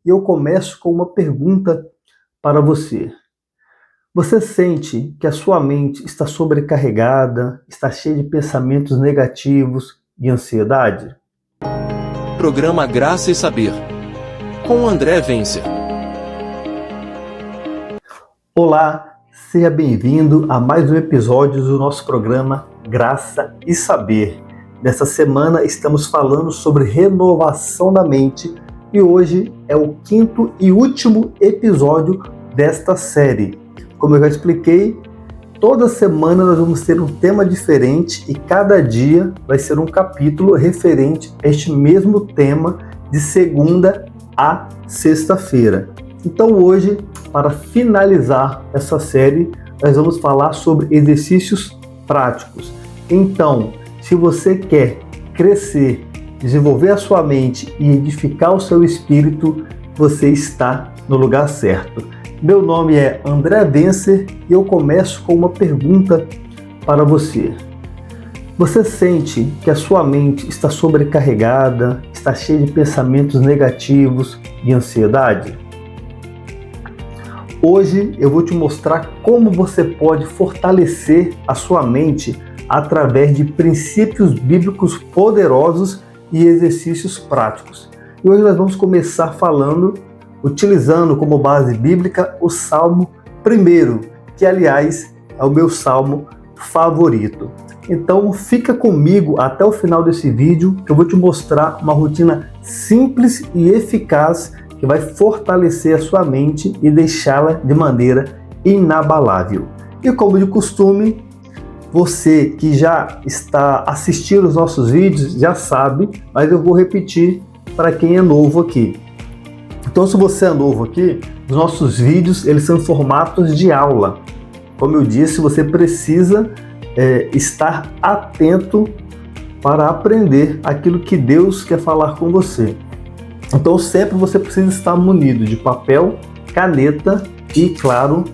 e eu começo com uma pergunta para você. Você sente que a sua mente está sobrecarregada, está cheia de pensamentos negativos e ansiedade? Programa Graça e Saber, com André Vencer. Olá, seja bem-vindo a mais um episódio do nosso programa Graça e Saber. Nessa semana estamos falando sobre renovação da mente e hoje é o 5º e último episódio desta série. Como eu já expliquei, toda semana nós vamos ter um tema diferente e cada dia vai ser um capítulo referente a este mesmo tema de segunda a sexta-feira. Então hoje, para finalizar essa série, nós vamos falar sobre exercícios práticos. Então, se você quer crescer, desenvolver a sua mente e edificar o seu espírito, você está no lugar certo. Meu nome é André Vencer e eu começo com uma pergunta para você. Você sente que a sua mente está sobrecarregada, está cheia de pensamentos negativos e ansiedade? Hoje eu vou te mostrar como você pode fortalecer a sua mente através de princípios bíblicos poderosos e exercícios práticos. E hoje nós vamos começar utilizando como base bíblica o Salmo 1, que aliás é o meu salmo favorito. Então fica comigo até o final desse vídeo que eu vou te mostrar uma rotina simples e eficaz que vai fortalecer a sua mente e deixá-la de maneira inabalável. E como de costume, você que já está assistindo os nossos vídeos já sabe, mas eu vou repetir para quem é novo aqui. Então, se você é novo aqui, os nossos vídeos eles são em formatos de aula. Como eu disse, você precisa estar atento para aprender aquilo que Deus quer falar com você. Então, sempre você precisa estar munido de papel, caneta e, claro,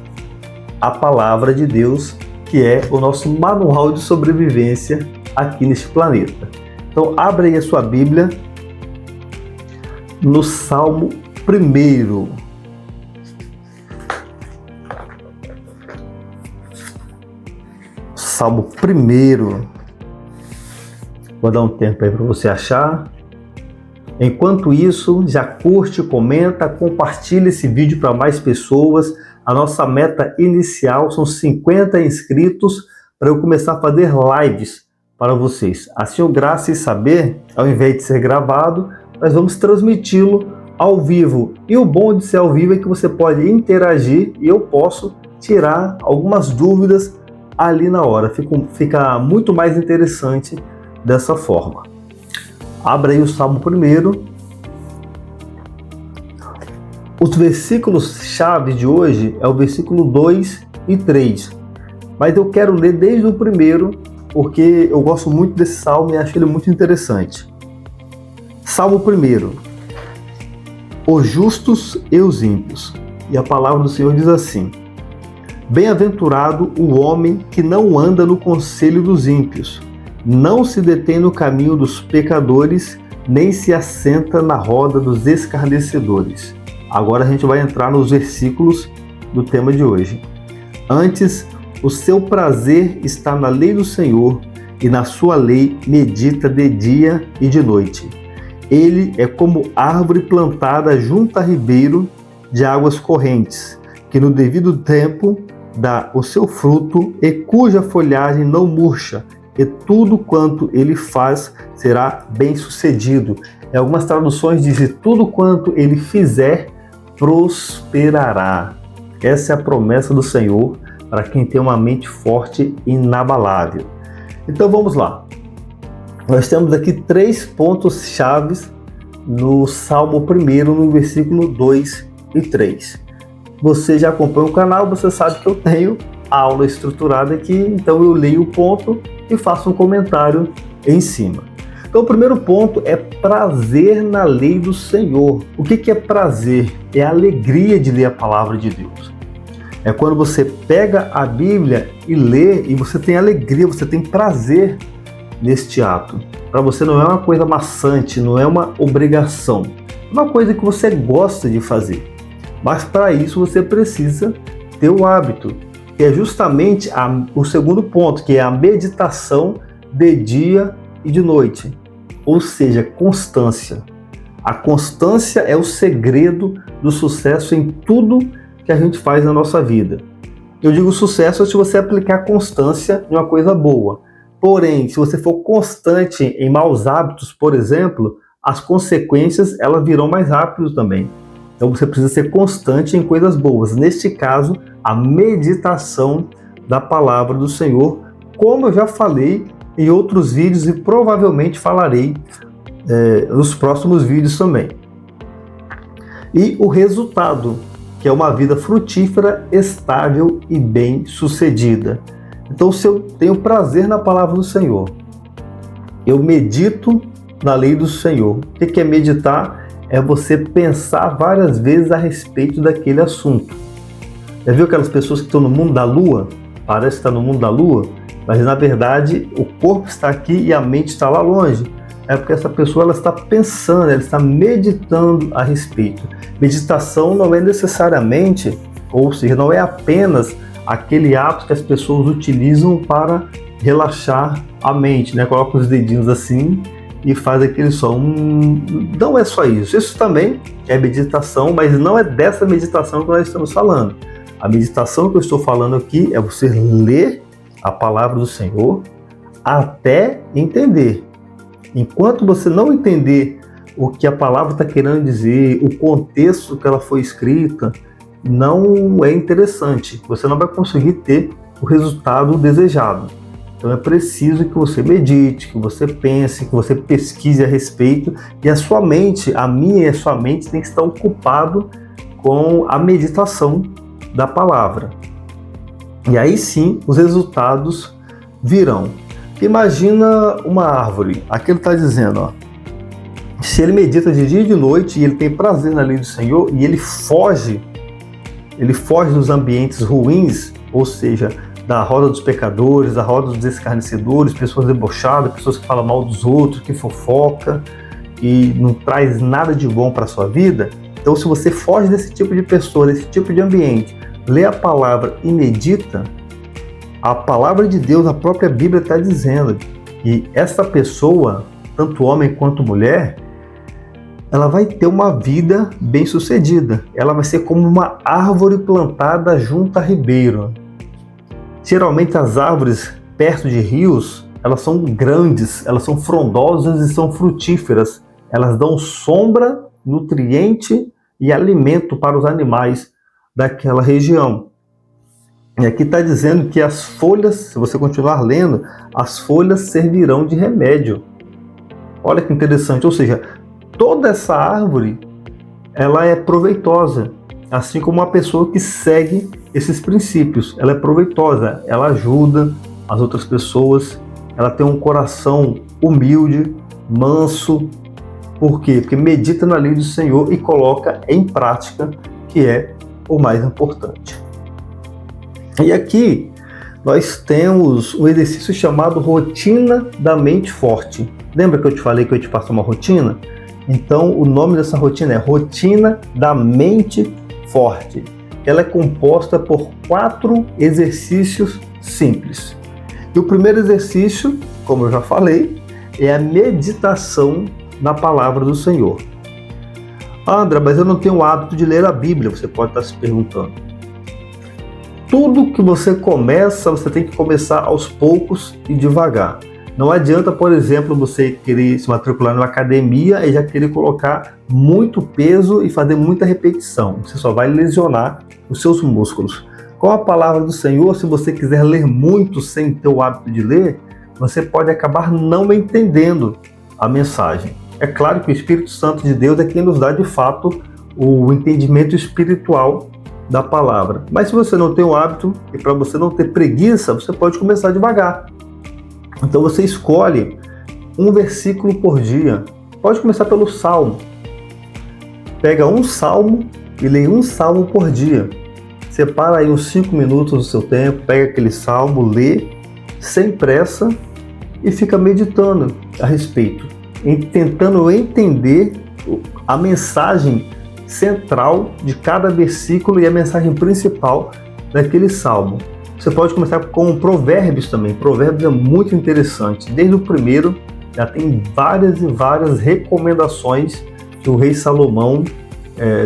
a palavra de Deus, que é o nosso manual de sobrevivência aqui neste planeta. Então, abra aí a sua Bíblia no Salmo 1. Salmo 1. Vou dar um tempo aí para você achar. Enquanto isso, já curte, comenta, compartilha esse vídeo para mais pessoas. A nossa meta inicial são 50 inscritos para eu começar a fazer lives para vocês. Assim, o Graça e Saber, ao invés de ser gravado, nós vamos transmiti-lo ao vivo. E o bom de ser ao vivo é que você pode interagir e eu posso tirar algumas dúvidas ali na hora. Fica muito mais interessante dessa forma. Abra aí o Salmo 1. Os versículos-chave de hoje é o versículo 2 e 3. Mas eu quero ler desde o 1, porque eu gosto muito desse salmo e acho ele muito interessante. Salmo 1. Os justos e os ímpios. E a palavra do Senhor diz assim: Bem-aventurado o homem que não anda no conselho dos ímpios, não se detém no caminho dos pecadores, nem se assenta na roda dos escarnecedores. Agora a gente vai entrar nos versículos do tema de hoje. Antes, o seu prazer está na lei do Senhor, e na sua lei medita de dia e de noite. Ele é como árvore plantada junto a ribeiro de águas correntes, que no devido tempo dá o seu fruto e cuja folhagem não murcha, e tudo quanto ele faz será bem sucedido. Em algumas traduções dizem: tudo quanto ele fizer prosperará. Essa é a promessa do Senhor para quem tem uma mente forte e inabalável. Então vamos lá. Nós temos aqui 3 pontos chaves no Salmo 1, no versículo 2 e 3. Você já acompanha o canal, você sabe que eu tenho a aula estruturada aqui, então eu leio o ponto e faço um comentário em cima. Então o primeiro ponto é prazer na lei do Senhor. O que é prazer? É a alegria de ler a palavra de Deus. É quando você pega a Bíblia e lê e você tem alegria, você tem prazer neste ato. Para você não é uma coisa maçante, não é uma obrigação. uma coisa que você gosta de fazer. Mas para isso você precisa ter o hábito, que é justamente o segundo ponto, que é a meditação de dia e de noite. Ou seja, constância. A constância é o segredo do sucesso em tudo que a gente faz na nossa vida. Eu digo sucesso se você aplicar constância em uma coisa boa. Porém, se você for constante em maus hábitos, por exemplo, as consequências elas virão mais rápido também. Então você precisa ser constante em coisas boas. Neste caso, a meditação da palavra do Senhor, como eu já falei em outros vídeos e provavelmente falarei nos próximos vídeos também. E o resultado, que é uma vida frutífera, estável e bem-sucedida. Então, se eu tenho prazer na palavra do Senhor, eu medito na lei do Senhor. O que é meditar? É você pensar várias vezes a respeito daquele assunto. Já viu aquelas pessoas que estão no mundo da lua? Parece que está no mundo da lua, mas na verdade o corpo está aqui e a mente está lá longe. É porque essa pessoa ela está pensando, ela está meditando a respeito. Meditação não é necessariamente, ou seja, não é apenas aquele ato que as pessoas utilizam para relaxar a mente, né? Coloca os dedinhos assim e faz aquele som. Não é só isso. Isso também é meditação, mas não é dessa meditação que nós estamos falando. A meditação que eu estou falando aqui é você ler a palavra do Senhor até entender. Enquanto você não entender o que a palavra está querendo dizer, o contexto que ela foi escrita, não é interessante. Você não vai conseguir ter o resultado desejado. Então é preciso que você medite, que você pense, que você pesquise a respeito. E a sua mente, a minha e a sua mente, tem que estar ocupado com a meditação da palavra. E aí sim os resultados virão. Imagina uma árvore, aqui ele está dizendo, ó, se ele medita de dia e de noite e ele tem prazer na lei do Senhor e ele foge dos ambientes ruins, ou seja, da roda dos pecadores, da roda dos escarnecedores, pessoas debochadas, pessoas que falam mal dos outros, que fofoca, que não traz nada de bom para a sua vida. Então se você foge desse tipo de pessoa, desse tipo de ambiente, lê a palavra e medita, a palavra de Deus, a própria Bíblia está dizendo que essa pessoa, tanto homem quanto mulher, ela vai ter uma vida bem-sucedida. Ela vai ser como uma árvore plantada junto a ribeiro. Geralmente as árvores perto de rios, elas são grandes, elas são frondosas e são frutíferas. Elas dão sombra, nutriente e alimento para os animais daquela região. E aqui está dizendo que as folhas, se você continuar lendo, as folhas servirão de remédio. Olha que interessante, ou seja, toda essa árvore, ela é proveitosa, assim como uma pessoa que segue esses princípios. Ela é proveitosa, ela ajuda as outras pessoas, ela tem um coração humilde, manso. Por quê? Porque medita na lei do Senhor e coloca em prática, que é o mais importante. E aqui nós temos um exercício chamado rotina da mente forte. Lembra que eu te falei que eu te passo uma rotina? Então o nome dessa rotina é rotina da mente forte. Ela é composta por 4 exercícios simples. E o primeiro exercício, como eu já falei, é a meditação na palavra do Senhor. André, mas eu não tenho o hábito de ler a Bíblia, você pode estar se perguntando. Tudo que você começa, você tem que começar aos poucos e devagar. Não adianta, por exemplo, você querer se matricular numa academia e já querer colocar muito peso e fazer muita repetição. Você só vai lesionar os seus músculos. Com a palavra do Senhor, se você quiser ler muito sem ter o hábito de ler, você pode acabar não entendendo a mensagem. É claro que o Espírito Santo de Deus é quem nos dá de fato o entendimento espiritual da palavra. Mas se você não tem o hábito e para você não ter preguiça, você pode começar devagar. Então você escolhe um versículo por dia. Pode começar pelo Salmo. Pega um Salmo e lê um Salmo por dia. Separa aí uns 5 minutos do seu tempo, pega aquele Salmo, lê sem pressa e fica meditando a respeito, tentando entender a mensagem central de cada versículo e a mensagem principal daquele salmo. Você pode começar com Provérbios também. Provérbios é muito interessante. Desde o primeiro, já tem várias e várias recomendações que o rei Salomão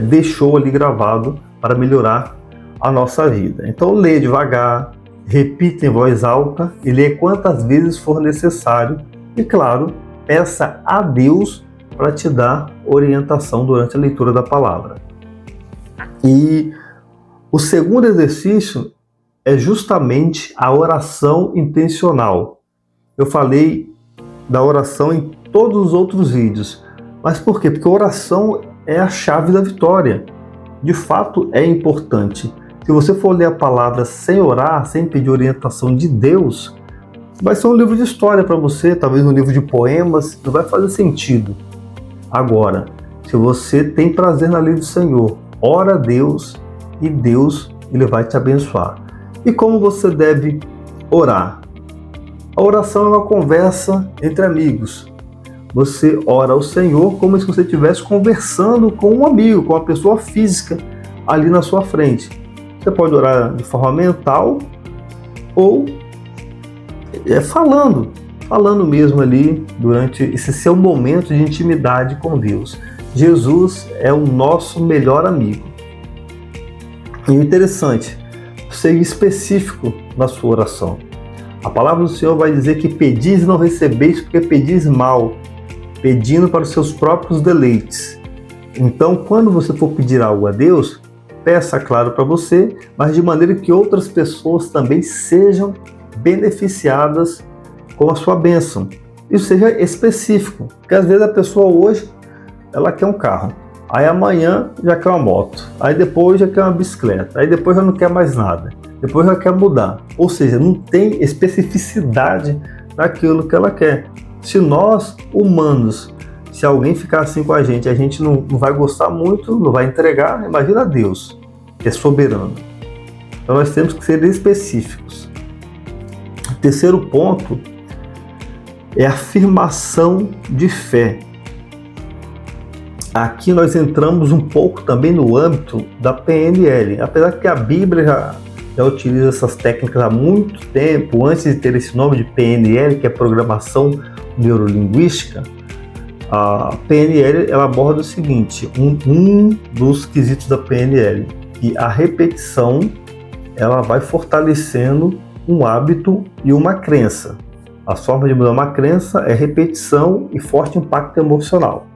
deixou ali gravado para melhorar a nossa vida. Então, lê devagar, repita em voz alta e lê quantas vezes for necessário. E, claro, peça a Deus para te dar orientação durante a leitura da palavra. E o segundo exercício é justamente a oração intencional. Eu falei da oração em todos os outros vídeos. Mas por quê? Porque a oração é a chave da vitória. De fato, é importante. Se você for ler a palavra sem orar, sem pedir orientação de Deus, vai ser um livro de história para você, talvez um livro de poemas, não vai fazer sentido. Agora, se você tem prazer na lei do Senhor, ora a Deus e Deus ele vai te abençoar. E como você deve orar? A oração é uma conversa entre amigos. Você ora ao Senhor como se você estivesse conversando com um amigo, com uma pessoa física ali na sua frente. Você pode orar de forma mental ou falando mesmo ali durante esse seu momento de intimidade com Deus. Jesus é o nosso melhor amigo. E o interessante, seja específico na sua oração. A palavra do Senhor vai dizer que pedis e não recebeis porque pedis mal, pedindo para os seus próprios deleites. Então, quando você for pedir algo a Deus, peça, claro, para você, mas de maneira que outras pessoas também sejam beneficiadas com a sua bênção. Isso seja específico, porque às vezes a pessoa hoje ela quer um carro, aí amanhã já quer uma moto, aí depois já quer uma bicicleta, aí depois já não quer mais nada, depois já quer mudar. Ou seja, não tem especificidade naquilo que ela quer. Se nós, humanos, se alguém ficar assim com a gente não vai gostar muito, não vai entregar, imagina Deus, que é soberano. Então nós temos que ser específicos. O terceiro ponto é a afirmação de fé. Aqui nós entramos um pouco também no âmbito da PNL. Apesar que a Bíblia já utiliza essas técnicas há muito tempo, antes de ter esse nome de PNL, que é Programação Neurolinguística, a PNL ela aborda o seguinte, um dos quesitos da PNL, que a repetição ela vai fortalecendo um hábito e uma crença. A forma de mudar uma crença é repetição e forte impacto emocional.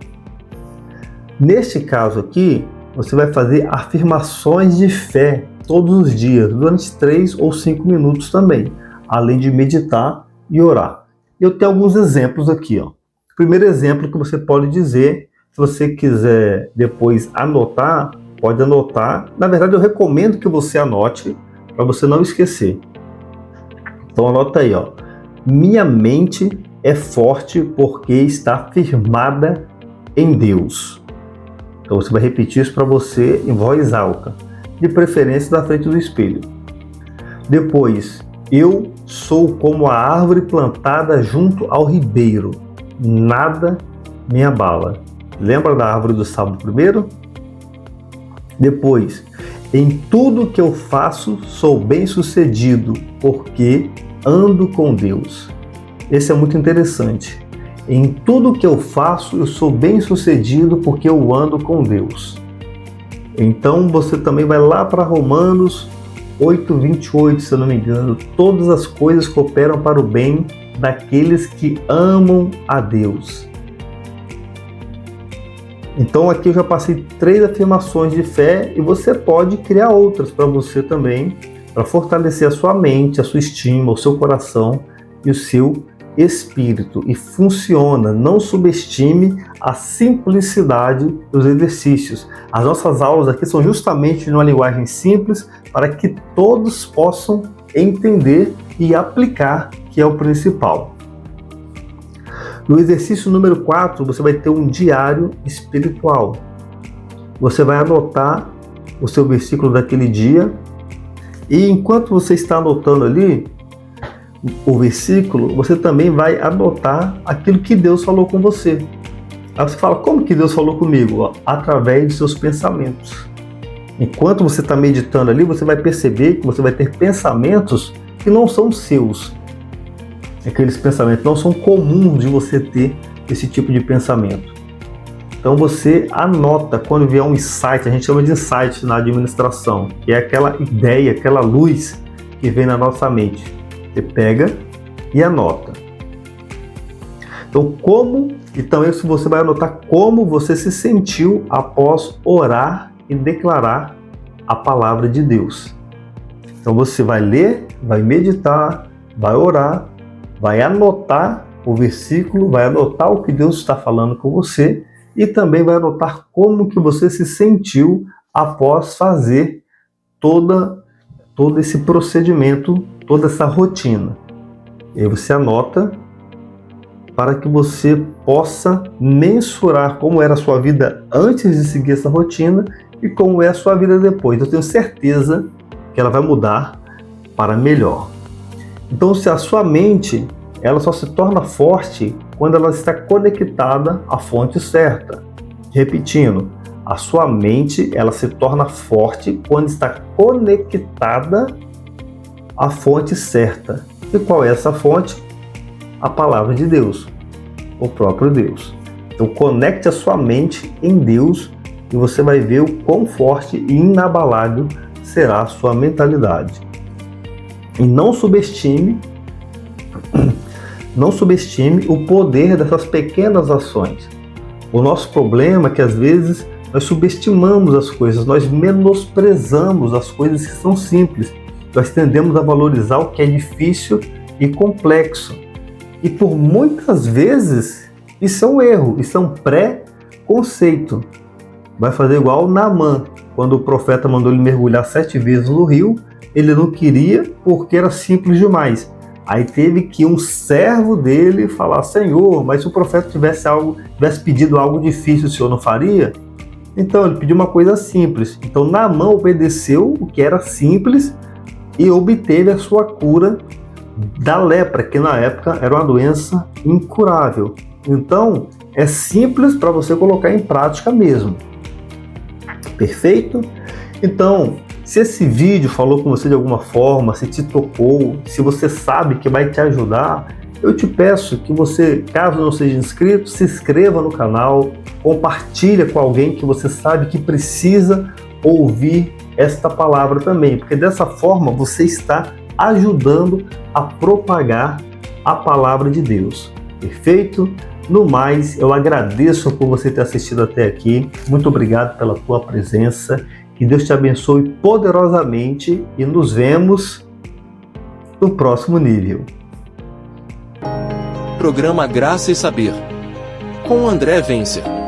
Neste caso aqui, você vai fazer afirmações de fé todos os dias, durante 3 ou 5 minutos também, além de meditar e orar. Eu tenho alguns exemplos aqui. O primeiro exemplo que você pode dizer, se você quiser depois anotar, pode anotar. Na verdade, eu recomendo que você anote, para você não esquecer. Então anota aí, minha mente é forte porque está firmada em Deus. Então você vai repetir isso para você em voz alta, de preferência na frente do espelho. Depois, eu sou como a árvore plantada junto ao ribeiro, nada me abala. Lembra da árvore do Salmo 1? Depois, em tudo que eu faço sou bem-sucedido porque ando com Deus. Esse é muito interessante. Em tudo que eu faço, eu sou bem-sucedido porque eu ando com Deus. Então, você também vai lá para Romanos 8:28, se eu não me engano. Todas as coisas cooperam para o bem daqueles que amam a Deus. Então, aqui eu já passei 3 afirmações de fé e você pode criar outras para você também, para fortalecer a sua mente, a sua estima, o seu coração e o seu espírito. E funciona, não subestime a simplicidade dos exercícios. As nossas aulas aqui são justamente numa linguagem simples para que todos possam entender e aplicar, que é o principal. No exercício número 4, você vai ter um diário espiritual. Você vai anotar o seu versículo daquele dia e enquanto você está anotando ali o versículo, você também vai anotar aquilo que Deus falou com você. Aí você fala, como que Deus falou comigo? Através de seus pensamentos. Enquanto você está meditando ali, você vai perceber que você vai ter pensamentos que não são seus. Aqueles pensamentos não são comuns de você ter esse tipo de pensamento. Então você anota quando vier um insight, a gente chama de insight na administração, que é aquela ideia, aquela luz que vem na nossa mente. Você pega e anota. Então isso você vai anotar como você se sentiu após orar e declarar a palavra de Deus. Então você vai ler, vai meditar, vai orar, vai anotar o versículo, vai anotar o que Deus está falando com você e também vai anotar como que você se sentiu após fazer todo esse procedimento, toda essa rotina. E aí você anota para que você possa mensurar como era a sua vida antes de seguir essa rotina e como é a sua vida depois. Eu tenho certeza que ela vai mudar para melhor. Então, se a sua mente, ela só se torna forte quando ela está conectada à fonte certa. Repetindo, a sua mente, ela se torna forte quando está conectada à fonte certa. E qual é essa fonte? A palavra de Deus, o próprio Deus. Então conecte a sua mente em Deus e você vai ver o quão forte e inabalável será a sua mentalidade. E não subestime o poder dessas pequenas ações. O nosso problema é que às vezes nós subestimamos as coisas, nós menosprezamos as coisas que são simples. Nós tendemos a valorizar o que é difícil e complexo. E por muitas vezes isso é um erro, isso é um pré-conceito. Vai fazer igual Naamã, quando o profeta mandou ele mergulhar 7 vezes no rio, ele não queria porque era simples demais. Aí teve que um servo dele falar, Senhor, mas se o profeta tivesse pedido algo difícil, o Senhor não faria? Então ele pediu uma coisa simples. Então Naamã obedeceu o que era simples e obteve a sua cura da lepra, que na época era uma doença incurável. Então, é simples para você colocar em prática mesmo. Perfeito? Então, se esse vídeo falou com você de alguma forma, se te tocou, se você sabe que vai te ajudar, eu te peço que você, caso não seja inscrito, se inscreva no canal, compartilhe com alguém que você sabe que precisa ouvir esta palavra também, porque dessa forma você está ajudando a propagar a palavra de Deus. Perfeito? No mais, eu agradeço por você ter assistido até aqui. Muito obrigado pela tua presença. Que Deus te abençoe poderosamente e nos vemos no próximo nível. Programa Graça e Saber, com André Vencer.